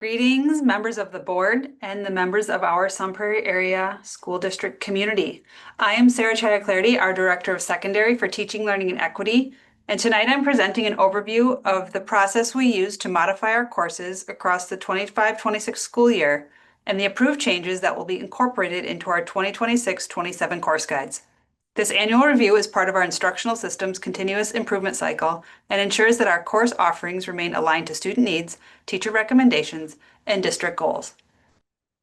Greetings, members of the board and the members of our Sun Prairie Area School District community. I am Sarah Chaja-Clardy, our Director of Secondary for Teaching, Learning, and Equity, and tonight I'm presenting an overview of the process we use to modify our courses across the 25-26 school year and the approved changes that will be incorporated into our 2026-27 course guides. This annual review is part of our instructional system's continuous improvement cycle and ensures that our course offerings remain aligned to student needs, teacher recommendations, and district goals.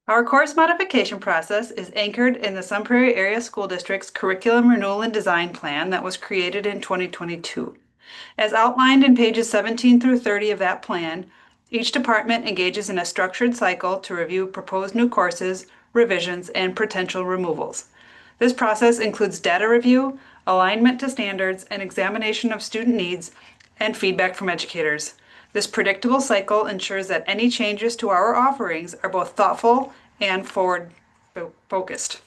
Our course modification process is anchored in the Sun Prairie Area School District's Curriculum Renewal and Design Plan that was created in 2022. As outlined in pages 17 through 30 of that plan, each department engages in a structured cycle to review proposed new courses, revisions, and potential removals. This process includes data review, alignment to standards, and examination of student needs and feedback from educators. This predictable cycle ensures that any changes to our offerings are both thoughtful and forward-focused.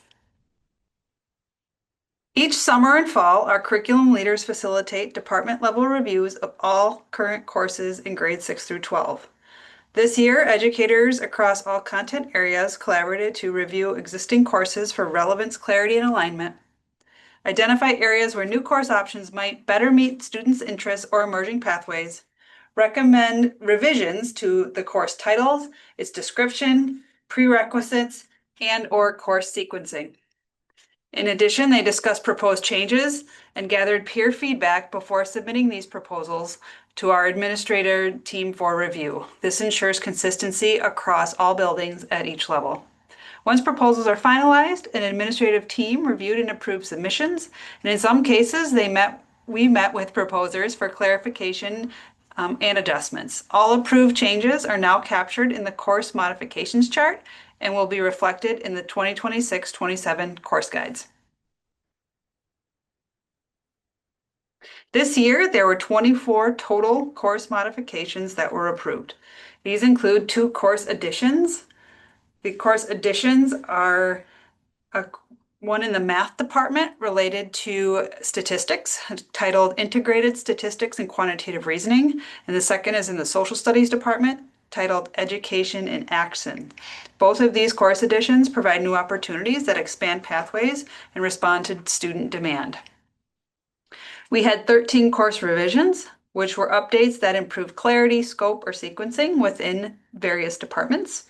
Each summer and fall, our curriculum leaders facilitate department-level reviews of all current courses in grades 6 through 12. This year, educators across all content areas collaborated to review existing courses for relevance, clarity, and alignment, identify areas where new course options might better meet students' interests or emerging pathways, recommend revisions to the course titles, its description, prerequisites, and/or course sequencing. In addition, they discussed proposed changes and gathered peer feedback before submitting these proposals to our administrator team for review. This ensures consistency across all buildings at each level. Once proposals are finalized, an administrative team reviewed and approved submissions, and in some cases, we met with proposers for clarification and adjustments. All approved changes are now captured in the course modifications chart and will be reflected in the 2026-27 course guides. This year, there were 24 total course modifications that were approved. These include 2 course additions. The course additions are one in the math department related to statistics, titled Integrated Statistics and Quantitative Reasoning, and the second is in the social studies department, titled Education in Action. Both of these course additions provide new opportunities that expand pathways and respond to student demand. We had 13 course revisions, which were updates that improved clarity, scope, or sequencing within various departments.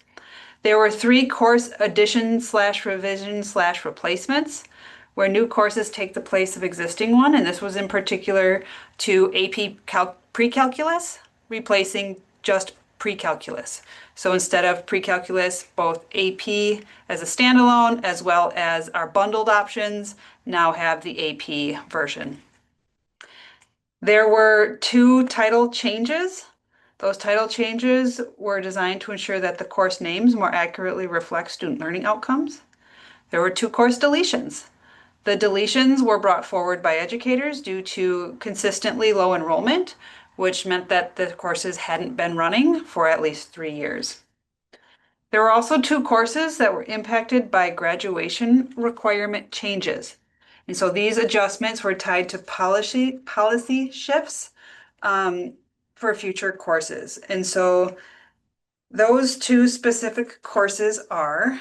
There were 3 course addition/revision/replacements, where new courses take the place of existing one, and this was in particular to AP Pre-Calculus, replacing just Pre-Calculus. So instead of Pre-Calculus, both AP as a standalone as well as our bundled options now have the AP version. There were 2 title changes. Those title changes were designed to ensure that the course names more accurately reflect student learning outcomes. There were 2 course deletions. The deletions were brought forward by educators due to consistently low enrollment, which meant that the courses hadn't been running for at least 3 years. There were also 2 courses that were impacted by graduation requirement changes. And so these adjustments were tied to policy shifts for future courses. And so those 2 specific courses are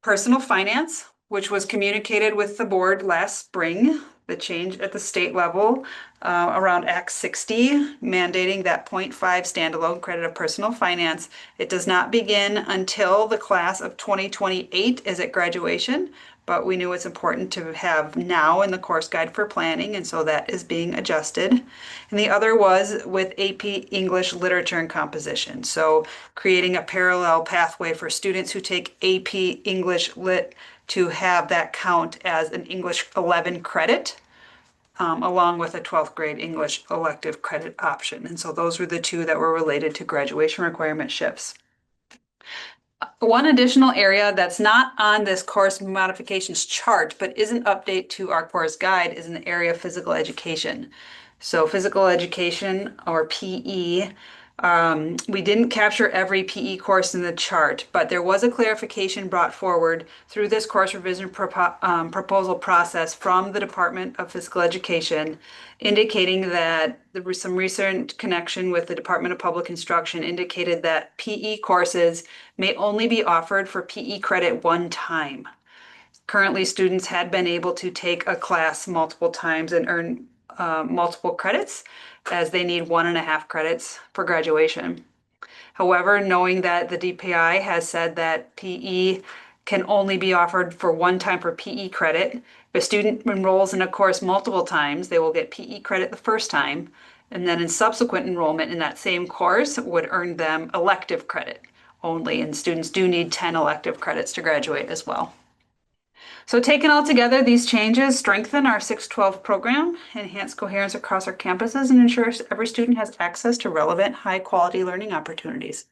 personal finance, which was communicated with the board last spring, the change at the state level around Act 60, mandating that 0.5 standalone credit of personal finance. It does not begin until the class of 2028 is at graduation, but we knew it's important to have now in the course guide for planning, and so that is being adjusted. And the other was with AP English Literature and Composition. So creating a parallel pathway for students who take AP English Lit to have that count as an English 11 credit, along with a 12th grade English elective credit option. And so those were the 2 that were related to graduation requirement shifts. One additional area that's not on this course modifications chart, but is an update to our course guide, is in the area of physical education. So physical education, or PE, We didn't capture every PE course in the chart, but there was a clarification brought forward through this course revision proposal process from the Department of Physical Education, indicating that there was some recent connection with the Department of Public Instruction indicated that PE courses may only be offered for PE credit one time. Currently, students had been able to take a class multiple times and earn multiple credits, as they need 1.5 credits for graduation. However, knowing that the DPI has said that PE can only be offered for one time for PE credit, if a student enrolls in a course multiple times, they will get PE credit the first time, and then in subsequent enrollment in that same course would earn them elective credit only, and students do need 10 elective credits to graduate as well. So taken all together, these changes strengthen our 612 program, enhance coherence across our campuses, and ensure every student has access to relevant, high-quality learning opportunities.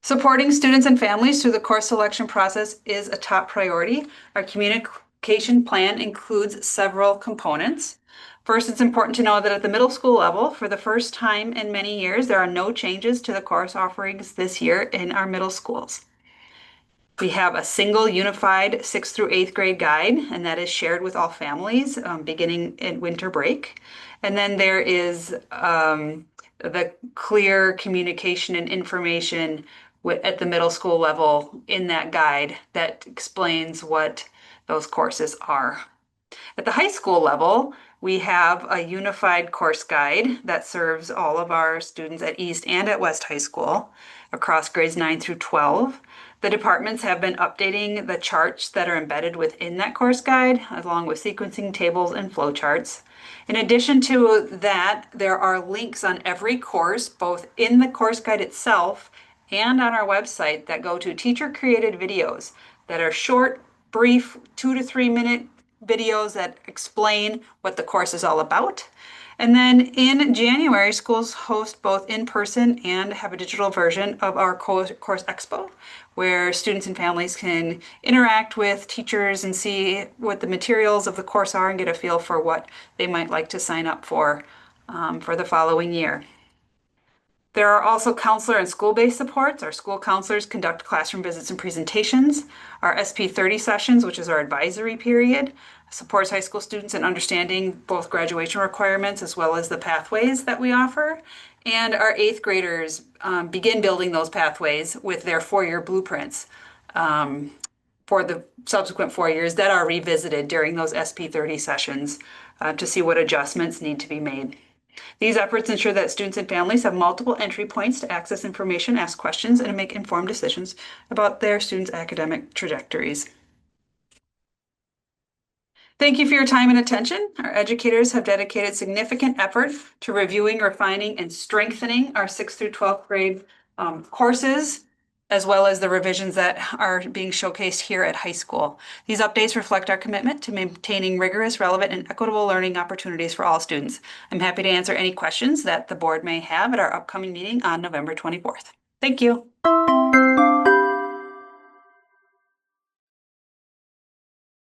Supporting students and families through the course selection process is a top priority. Our communication plan includes several components. First, it's important to know that at the middle school level, for the first time in many years, there are no changes to the course offerings this year in our middle schools. We have a single unified 6th through 8th grade guide, and that is shared with all families beginning in winter break. And then there is the clear communication and information at the middle school level in that guide that explains what those courses are. At the high school level, we have a unified course guide that serves all of our students at East and at West High School across grades 9 through 12. The departments have been updating the charts that are embedded within that course guide, along with sequencing tables and flowcharts. In addition to that, there are links on every course, both in the course guide itself and on our website, that go to teacher-created videos that are short, brief, 2 to 3 minute videos that explain what the course is all about. And then in January, schools host both in-person and have a digital version of our course expo, where students and families can interact with teachers and see what the materials of the course are and get a feel for what they might like to sign up for the following year. There are also counselor and school-based supports. Our school counselors conduct classroom visits and presentations. Our SP30 sessions, which is our advisory period, supports high school students in understanding both graduation requirements as well as the pathways that we offer. And our 8th graders begin building those pathways with their 4-year blueprints for the subsequent 4 years that are revisited during those SP30 sessions to see what adjustments need to be made. These efforts ensure that students and families have multiple entry points to access information, ask questions, and make informed decisions about their students' academic trajectories. Thank you for your time and attention. Our educators have dedicated significant effort to reviewing, refining, and strengthening our 6th through 12th grade courses, as well as the revisions that are being showcased here at high school. These updates reflect our commitment to maintaining rigorous, relevant, and equitable learning opportunities for all students. I'm happy to answer any questions that the board may have at our upcoming meeting on November 24th. Thank you.